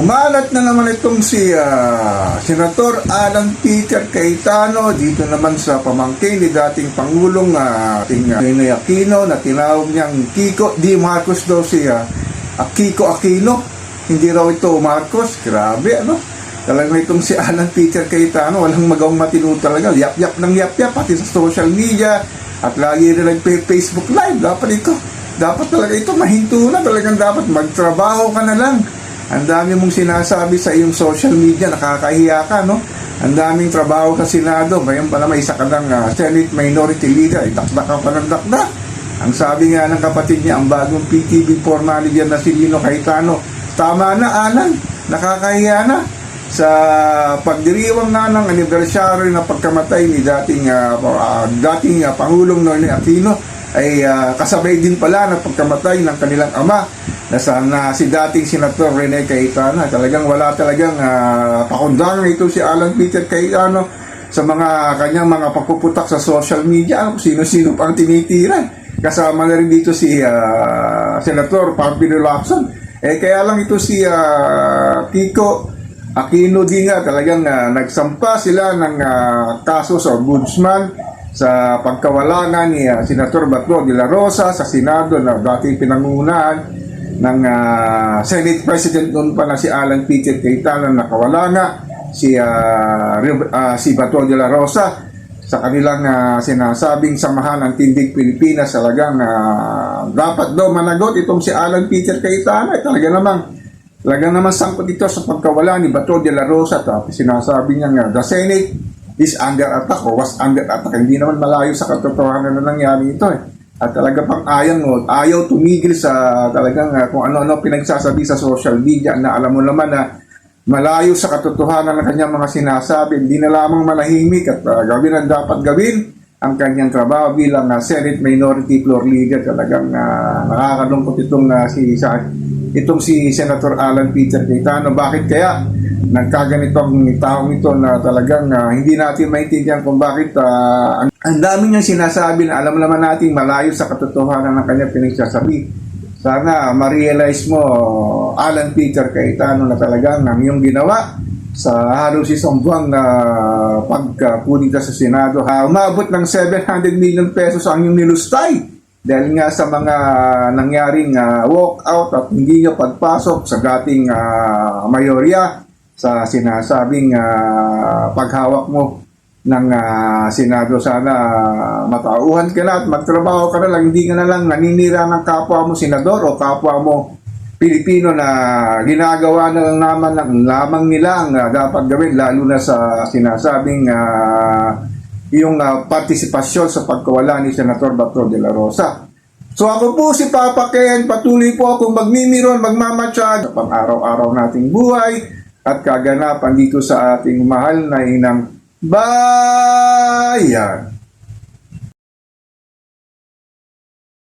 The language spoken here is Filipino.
Umalat na naman itong si Senator Alan Peter Cayetano dito naman sa pamangkin ni dating Pangulong Noynoy Aquino na tinawag niyang Kiko Di Marcos daw si Kiko Aquino. Hindi raw ito Marcos. Grabe, ano? Talagang itong si Alan Peter Cayetano, walang magawang matino talaga. Yap-yap ng yap-yap, pati sa social media. At lagi rin nag-Facebook Live. Dapat talaga ito mahinto na. Talagang dapat magtrabaho ka na lang. Ang dami mong sinasabi sa iyong social media, nakakahiya ka, no? Ang daming trabaho sa Senado, ngayon pala may isa ka ng Senate Minority Leader, itakdak ka pa ng dakdak. Ang sabi nga ng kapatid niya, ang bagong PTV4 manager na si Lino Cayetano, tama na, Alan, nakakahiya na. Sa pagdiriwang nga ng anibersaryo na pagkamatay ni dating Pangulong Noynoy Aquino, ay kasabay din pala ng pagkamatay ng kanilang ama na si dating Senator Rene Cayetano. Talagang wala talagang pakundangan ito si Alan Peter Cayetano sa mga kanyang mga pagpuputak sa social media. Ano, sino-sino pang tinitira. Kasama na rin dito si Senator Pamphilio Lacson. Kaya lang ito si Kiko Aquino din nga talagang nagsampa sila ng kaso sa ombudsman sa pagkawala nga ni Senator Bato de la Rosa sa Senado na dating pinangunahan ng Senate President noon pa na si Alan Peter Cayetano. Nakawala nga si Bato de la Rosa sa kanilang sinasabing samahan ng Tindig Pilipinas. Talagang dapat daw managot itong si Alan Peter Cayetano. Talaga naman sangkot dito sa pagkawala ni Bato de la Rosa. Tapos sinasabi niya nga, the Senate is under attack o was under attack. Hindi naman malayo sa katotohanan na nangyari ito At talaga pang ayaw tumigil sa talagang kung ano-ano pinagsasabi sa social media na alam mo naman na malayo sa katotohanan ng kanyang mga sinasabi. Hindi na lamang manahimik at gawin ang dapat gawin ang kanyang trabaho bilang Senate Minority Floor Leader. Talagang nakakalungkot itong si Senator Alan Peter Cayetano. Bakit kaya nagkaganito ang taong ito na talagang hindi natin maintindihan kung bakit ang dami niyang sinasabi na alam naman natin malayo sa katotohanan ng kanyang pinagsasabi. Sana ma-realize mo, Alan Peter Cayetano, na talagang ang iyong ginawa sa halos isang buwang pagpunita sa Senado, umabot ng 700 million pesos ang iyong nilustay. Dahil nga sa mga nangyaring walkout at hindi niya pagpasok sa dating mayorya sa sinasabing paghawak mo ng Senado. Sana matauhan ka na at magtrabaho ka na lang. Hindi ka na lang naninira ng kapwa mo senador o kapwa mo Pilipino na ginagawa na lang lamang nila ang dapat gawin, lalo na sa sinasabing yung partisipasyon sa pagkawala ni Senator Bato de la Rosa. So ako po si Papa Ken, patuloy po akong magmimiron, magmamatsyag sa pang-araw-araw nating buhay at kaganapan dito sa ating mahal na inang bayan.